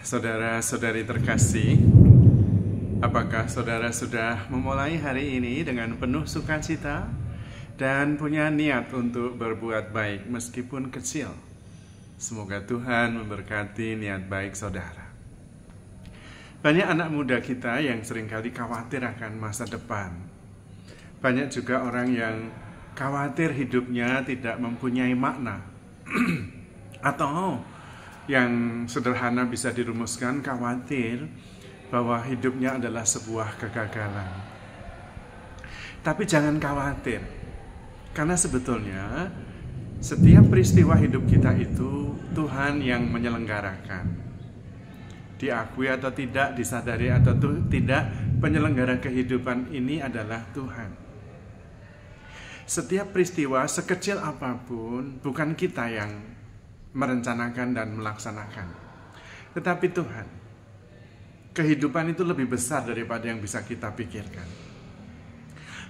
Saudara-saudari terkasih, apakah saudara sudah memulai hari ini dengan penuh sukacita dan punya niat untuk berbuat baik meskipun kecil? Semoga Tuhan memberkati niat baik saudara. Banyak anak muda kita yang seringkali khawatir akan masa depan. Banyak juga orang yang khawatir hidupnya tidak mempunyai makna. Atau yang sederhana bisa dirumuskan, khawatir bahwa hidupnya adalah sebuah kegagalan. Tapi jangan khawatir, karena sebetulnya setiap peristiwa hidup kita itu Tuhan yang menyelenggarakan. Diakui atau tidak, disadari atau tidak, penyelenggara kehidupan ini adalah Tuhan. Setiap peristiwa sekecil apapun bukan kita yang merencanakan dan melaksanakan, tetapi Tuhan. Kehidupan itu lebih besar daripada yang bisa kita pikirkan.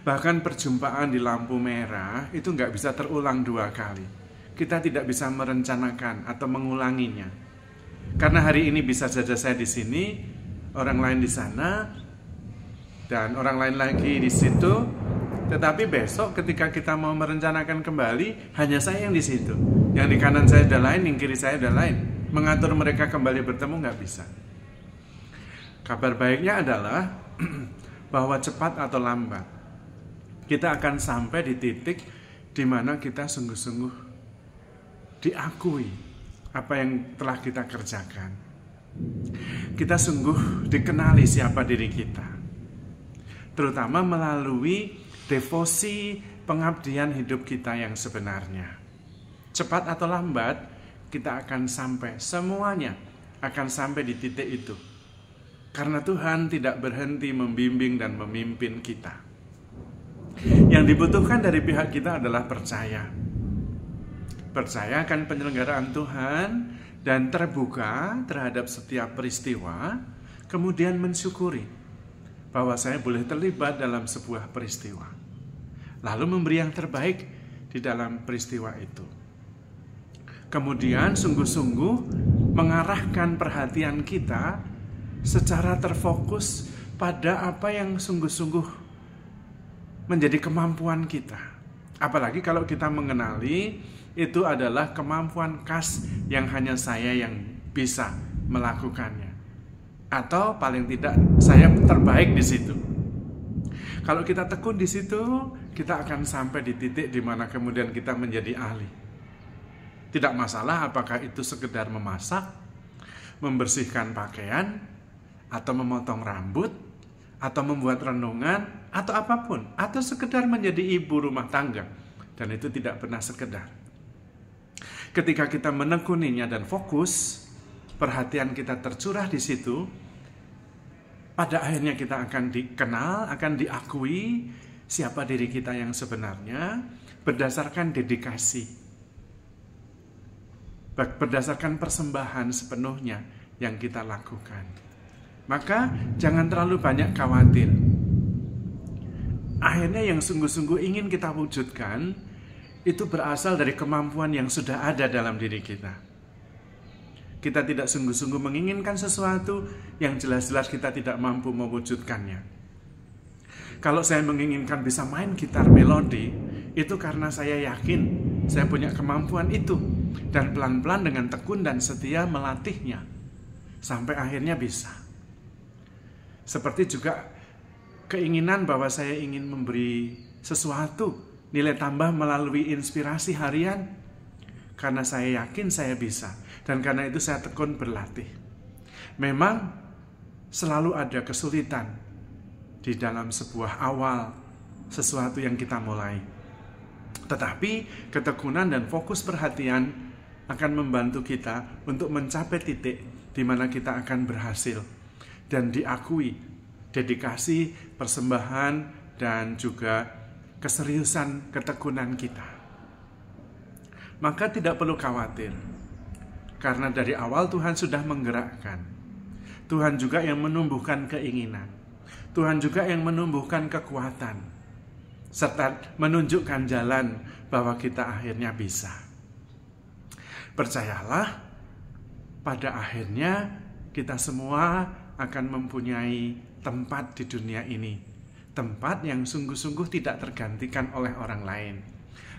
Bahkan perjumpaan di lampu merah itu nggak bisa terulang 2 kali. Kita tidak bisa merencanakan atau mengulanginya. Karena hari ini bisa saja saya di sini, orang lain di sana, dan orang lain lagi di situ. Tetapi besok ketika kita mau merencanakan kembali, hanya saya yang di situ. Yang di kanan saya ada lain, yang kiri saya ada lain. Mengatur mereka kembali bertemu nggak bisa. Kabar baiknya adalah bahwa cepat atau lambat kita akan sampai di titik di mana kita sungguh-sungguh diakui apa yang telah kita kerjakan. Kita sungguh dikenali siapa diri kita, terutama melalui devosi pengabdian hidup kita yang sebenarnya. Cepat atau lambat kita akan sampai, semuanya akan sampai di titik itu. Karena Tuhan tidak berhenti membimbing dan memimpin kita. Yang dibutuhkan dari pihak kita adalah percaya. Percaya akan penyelenggaraan Tuhan dan terbuka terhadap setiap peristiwa, kemudian mensyukuri bahwa saya boleh terlibat dalam sebuah peristiwa. Lalu memberi yang terbaik di dalam peristiwa itu. Kemudian sungguh-sungguh mengarahkan perhatian kita secara terfokus pada apa yang sungguh-sungguh menjadi kemampuan kita. Apalagi kalau kita mengenali itu adalah kemampuan khas yang hanya saya yang bisa melakukannya. Atau paling tidak saya terbaik di situ. Kalau kita tekun di situ, kita akan sampai di titik di mana kemudian kita menjadi ahli. Tidak masalah apakah itu sekedar memasak, membersihkan pakaian, atau memotong rambut, atau membuat renungan, atau apapun, atau sekedar menjadi ibu rumah tangga. Dan itu tidak pernah sekedar. Ketika kita menekuninya dan fokus, perhatian kita tercurah di situ, pada akhirnya kita akan dikenal, akan diakui siapa diri kita yang sebenarnya berdasarkan dedikasi, berdasarkan persembahan sepenuhnya yang kita lakukan. Maka jangan terlalu banyak khawatir. Akhirnya yang sungguh-sungguh ingin kita wujudkan itu berasal dari kemampuan yang sudah ada dalam diri kita. Kita tidak sungguh-sungguh menginginkan sesuatu yang jelas-jelas kita tidak mampu mewujudkannya. Kalau saya menginginkan bisa main gitar melodi, itu karena saya yakin saya punya kemampuan itu. Dan pelan-pelan dengan tekun dan setia melatihnya. Sampai akhirnya bisa. Seperti juga keinginan bahwa saya ingin memberi sesuatu, nilai tambah melalui inspirasi harian. Karena saya yakin saya bisa. Dan karena itu saya tekun berlatih. Memang selalu ada kesulitan di dalam sebuah awal sesuatu yang kita mulai. Tetapi ketekunan dan fokus perhatian akan membantu kita untuk mencapai titik di mana kita akan berhasil dan diakui dedikasi, persembahan, dan juga keseriusan ketekunan kita. Maka tidak perlu khawatir. Karena dari awal Tuhan sudah menggerakkan. Tuhan juga yang menumbuhkan keinginan. Tuhan juga yang menumbuhkan kekuatan. Serta menunjukkan jalan bahwa kita akhirnya bisa. Percayalah, pada akhirnya kita semua akan mempunyai tempat di dunia ini. Tempat yang sungguh-sungguh tidak tergantikan oleh orang lain.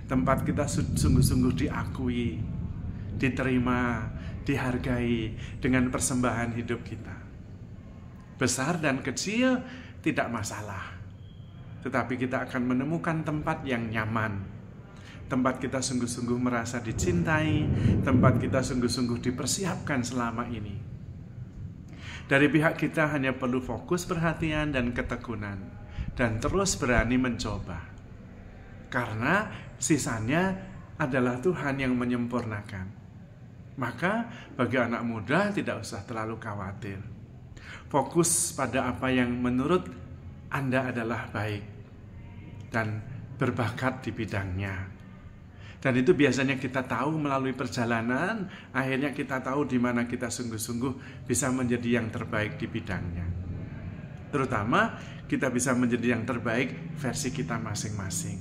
Tempat kita sungguh-sungguh diakui, diterima, dihargai dengan persembahan hidup kita. Besar dan kecil tidak masalah. Tetapi kita akan menemukan tempat yang nyaman. Tempat kita sungguh-sungguh merasa dicintai, tempat kita sungguh-sungguh dipersiapkan selama ini. Dari pihak kita hanya perlu fokus perhatian dan ketekunan, dan terus berani mencoba. Karena sisanya adalah Tuhan yang menyempurnakan. Maka bagi anak muda tidak usah terlalu khawatir. Fokus pada apa yang menurut Anda adalah baik dan berbakat di bidangnya. Dan itu biasanya kita tahu melalui perjalanan, akhirnya kita tahu di mana kita sungguh-sungguh bisa menjadi yang terbaik di bidangnya. Terutama kita bisa menjadi yang terbaik versi kita masing-masing.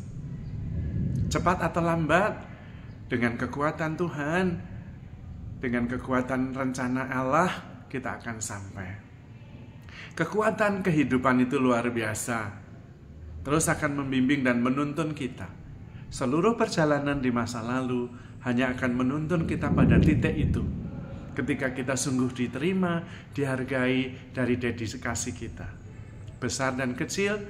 Cepat atau lambat, dengan kekuatan Tuhan, dengan kekuatan rencana Allah, kita akan sampai. Kekuatan kehidupan itu luar biasa. Terus akan membimbing dan menuntun kita. Seluruh perjalanan di masa lalu hanya akan menuntun kita pada titik itu. Ketika kita sungguh diterima, dihargai dari dedikasi kita. Besar dan kecil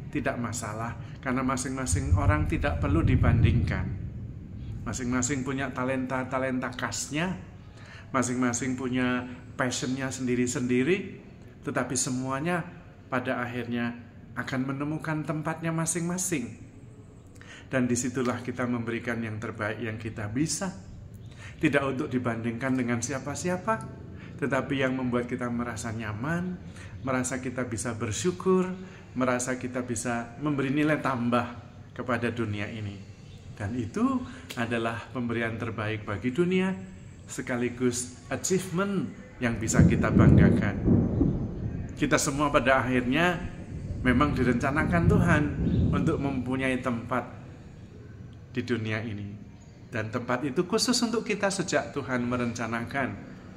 tidak masalah, karena masing-masing orang tidak perlu dibandingkan. Masing-masing punya talenta khasnya, masing-masing punya passionnya sendiri-sendiri, tetapi semuanya pada akhirnya akan menemukan tempatnya masing-masing. Dan disitulah kita memberikan yang terbaik yang kita bisa. Tidak untuk dibandingkan dengan siapa-siapa, tetapi yang membuat kita merasa nyaman, merasa kita bisa bersyukur, merasa kita bisa memberi nilai tambah kepada dunia ini. Dan itu adalah pemberian terbaik bagi dunia, sekaligus achievement yang bisa kita banggakan. Kita semua pada akhirnya memang direncanakan Tuhan untuk mempunyai tempat di dunia ini. Dan tempat itu khusus untuk kita sejak Tuhan merencanakan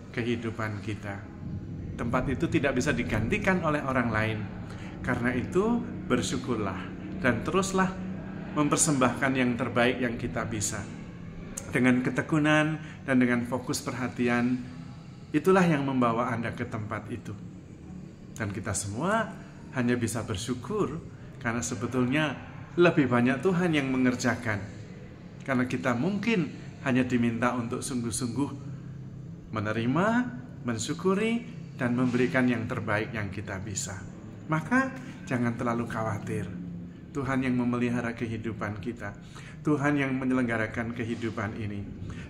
kehidupan kita. Tempat itu tidak bisa digantikan oleh orang lain. Karena itu bersyukurlah dan teruslah mempersembahkan yang terbaik yang kita bisa. Dengan ketekunan dan dengan fokus perhatian, itulah yang membawa Anda ke tempat itu. Dan kita semua hanya bisa bersyukur karena sebetulnya lebih banyak Tuhan yang mengerjakan. Karena kita mungkin hanya diminta untuk sungguh-sungguh menerima, mensyukuri, dan memberikan yang terbaik yang kita bisa. Maka jangan terlalu khawatir. Tuhan yang memelihara kehidupan kita. Tuhan yang menyelenggarakan kehidupan ini.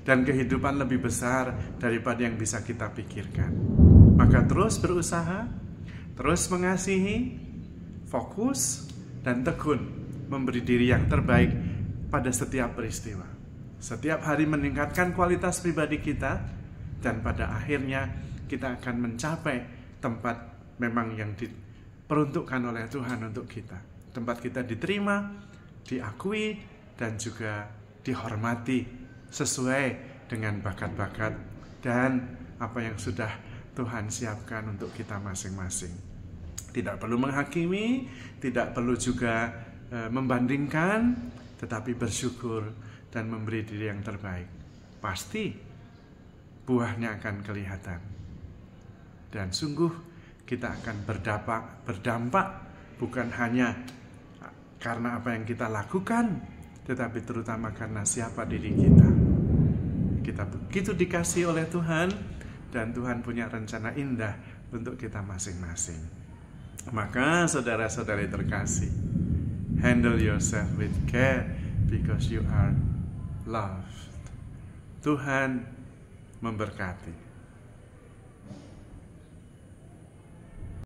Dan kehidupan lebih besar daripada yang bisa kita pikirkan. Maka terus berusaha, terus mengasihi, fokus, dan tekun memberi diri yang terbaik pada setiap peristiwa. Setiap hari meningkatkan kualitas pribadi kita, dan pada akhirnya kita akan mencapai tempat memang yang diperuntukkan oleh Tuhan untuk kita. Tempat kita diterima, diakui, dan juga dihormati sesuai dengan bakat-bakat dan apa yang sudah Tuhan siapkan untuk kita masing-masing. Tidak perlu menghakimi, tidak perlu juga membandingkan, tetapi bersyukur dan memberi diri yang terbaik. Pasti buahnya akan kelihatan. Dan sungguh kita akan berdampak bukan hanya karena apa yang kita lakukan, tetapi terutama karena siapa diri kita. Kita begitu dikasih oleh Tuhan, dan Tuhan punya rencana indah untuk kita masing-masing. Maka saudara-saudari terkasih, handle yourself with care because you are loved. Tuhan memberkati.